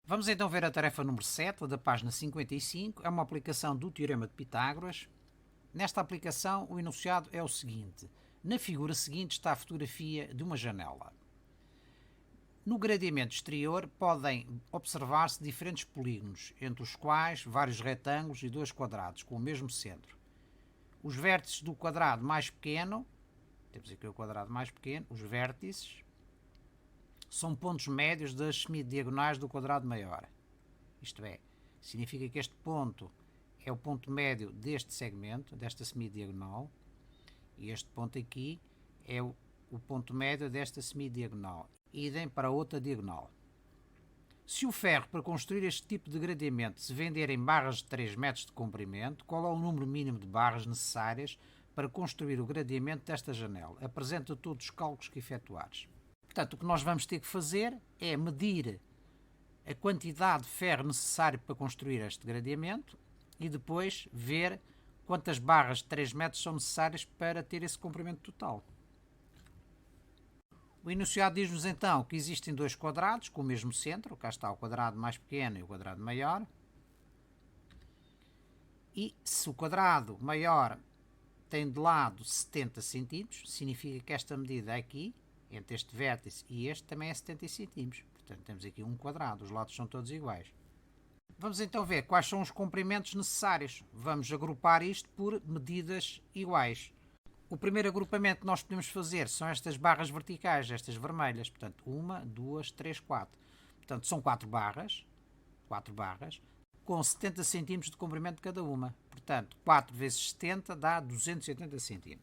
Vamos então ver a tarefa número 7, da página 55. É uma aplicação do Teorema de Pitágoras. Nesta aplicação, o enunciado é o seguinte. Na figura seguinte está a fotografia de uma janela. No gradeamento exterior podem observar-se diferentes polígonos, entre os quais vários retângulos e dois quadrados, com o mesmo centro. Os vértices do quadrado mais pequeno, temos aqui o quadrado mais pequeno, os vértices, são pontos médios das semidiagonais do quadrado maior. Isto é, significa que este ponto é o ponto médio deste segmento, desta semidiagonal, e este ponto aqui é o ponto médio desta semidiagonal. Idem para outra diagonal. Se o ferro para construir este tipo de gradeamento se vender em barras de 3 metros de comprimento, qual é o número mínimo de barras necessárias para construir o gradeamento desta janela? Apresenta todos os cálculos que efetuares. Portanto, o que nós vamos ter que fazer é medir a quantidade de ferro necessário para construir este gradeamento e depois ver quantas barras de 3 metros são necessárias para ter esse comprimento total. O enunciado diz-nos então que existem dois quadrados com o mesmo centro. Cá está o quadrado mais pequeno e o quadrado maior. E se o quadrado maior tem de lado 70 cm, significa que esta medida aqui, entre este vértice e este, também é 70 cm. Portanto, temos aqui um quadrado, os lados são todos iguais. Vamos então ver quais são os comprimentos necessários. Vamos agrupar isto por medidas iguais. O primeiro agrupamento que nós podemos fazer são estas barras verticais, estas vermelhas. Portanto, 1, 2, 3, 4. Portanto, são 4 barras, com 70 cm de comprimento cada uma. Portanto, 4 vezes 70 dá 280 cm.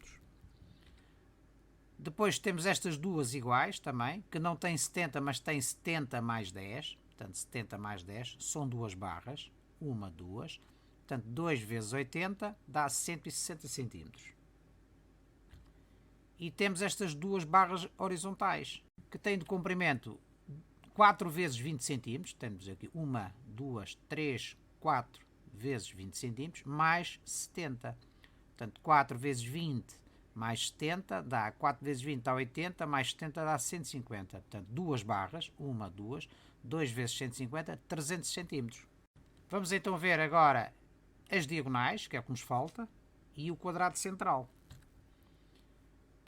Depois temos estas duas iguais também, que não têm 70, mas têm 70 mais 10. Portanto, 70 mais 10 são duas barras. 1, 2. Portanto, 2 vezes 80 dá 160 cm. E temos estas duas barras horizontais, que têm de comprimento 4 vezes 20 cm. Temos aqui 1, 2, 3, 4 vezes 20 cm, mais 70. Portanto, 4 vezes 20 mais 70 dá 4 vezes 20 dá 80, mais 70 dá 150. Portanto, duas barras, 1, 2, 2 vezes 150, 300 cm. Vamos então ver agora as diagonais, que é o que nos falta, e o quadrado central.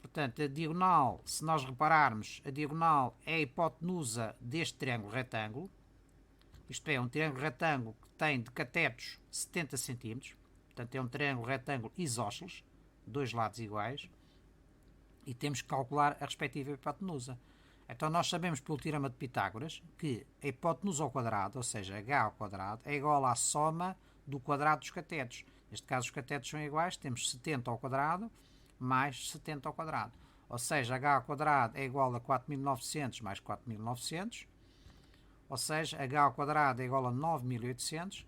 Portanto, a diagonal, se nós repararmos, a diagonal é a hipotenusa deste triângulo retângulo. Isto é, um triângulo retângulo que tem de catetos 70 cm. Portanto, é um triângulo retângulo isósceles, dois lados iguais. E temos que calcular a respectiva hipotenusa. Então, nós sabemos pelo teorema de Pitágoras que a hipotenusa ao quadrado, ou seja, h ao quadrado, é igual à soma do quadrado dos catetos. Neste caso, os catetos são iguais, temos 70 ao quadrado mais 70 ao quadrado. Ou seja, h ao quadrado é igual a 4.900 mais 4.900. Ou seja, h ao quadrado é igual a 9.800,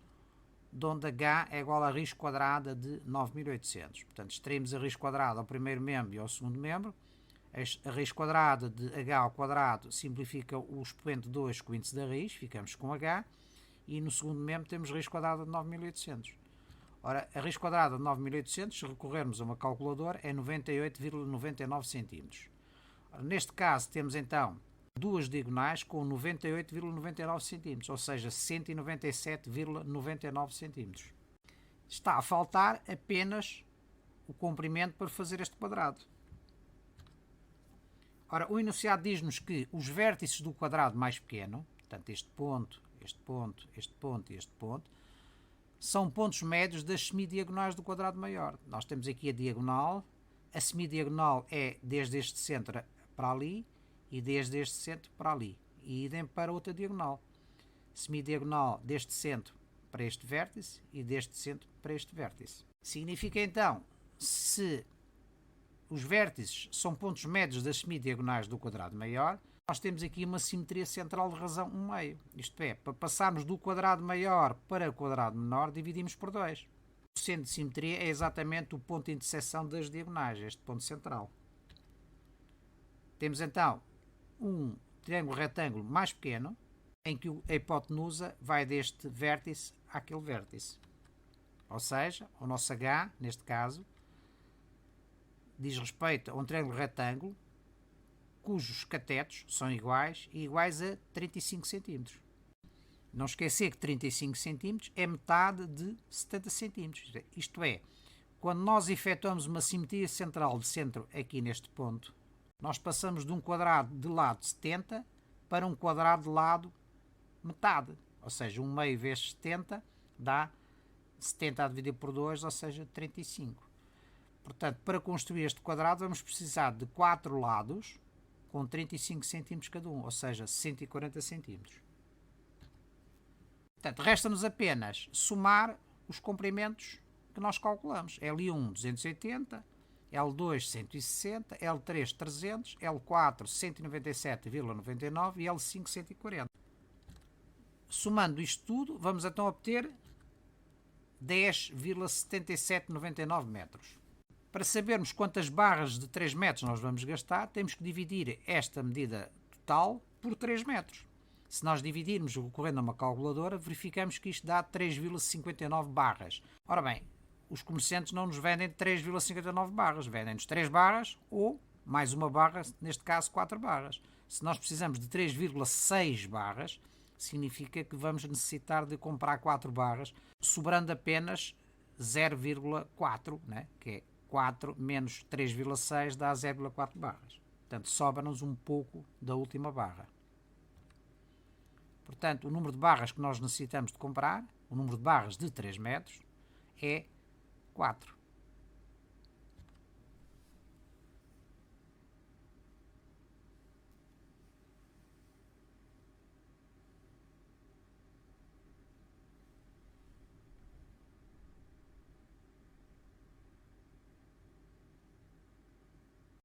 de onde h é igual a raiz quadrada de 9.800. Portanto, extraímos a raiz quadrada ao primeiro membro e ao segundo membro. A raiz quadrada de h ao quadrado simplifica o expoente 2 com o índice da raiz, ficamos com h. E no segundo membro temos raiz quadrada de 9.800. Ora, a raiz quadrada de 9.800, se recorrermos a uma calculadora, é 98,99 cm. Neste caso, temos então duas diagonais com 98,99 cm, ou seja, 197,99 cm. Está a faltar apenas o comprimento para fazer este quadrado. Ora, o enunciado diz-nos que os vértices do quadrado mais pequeno, portanto este ponto, este ponto, este ponto e este ponto, são pontos médios das semidiagonais do quadrado maior. Nós temos aqui a diagonal, a semidiagonal é desde este centro para ali e desde este centro para ali. E idem para outra diagonal. Semidiagonal deste centro para este vértice e deste centro para este vértice. Significa então, se os vértices são pontos médios das semidiagonais do quadrado maior, nós temos aqui uma simetria central de razão 1/2. Isto é, para passarmos do quadrado maior para o quadrado menor, dividimos por 2. O centro de simetria é exatamente o ponto de interseção das diagonais, este ponto central. Temos então um triângulo retângulo mais pequeno, em que a hipotenusa vai deste vértice àquele vértice. Ou seja, o nosso H, neste caso, diz respeito a um triângulo retângulo cujos catetos são iguais e iguais a 35 cm. Não esquecer que 35 centímetros é metade de 70 centímetros. Isto é, quando nós efetuamos uma simetria central de centro aqui neste ponto, nós passamos de um quadrado de lado 70 para um quadrado de lado metade. Ou seja, 1 meio vezes 70 dá 70 a dividir por 2, ou seja, 35. Portanto, para construir este quadrado vamos precisar de 4 lados com 35 centímetros cada um, ou seja, 140 centímetros. Portanto, resta-nos apenas somar os comprimentos que nós calculamos. L1, 280, L2, 160, L3, 300, L4, 197,99 e L5, 140. Somando isto tudo, vamos então obter 10,7799 metros. Para sabermos quantas barras de 3 metros nós vamos gastar, temos que dividir esta medida total por 3 metros. Se nós dividirmos recorrendo a uma calculadora, verificamos que isto dá 3,59 barras. Ora bem, os comerciantes não nos vendem 3,59 barras, vendem-nos 3 barras ou mais uma barra, neste caso 4 barras. Se nós precisamos de 3,6 barras, significa que vamos necessitar de comprar 4 barras, sobrando apenas 0,4, né? Que é 4 menos 3,6 dá 0,4 barras. Portanto, sobra-nos um pouco da última barra. Portanto, o número de barras que nós necessitamos de comprar, o número de barras de 3 metros, é 4.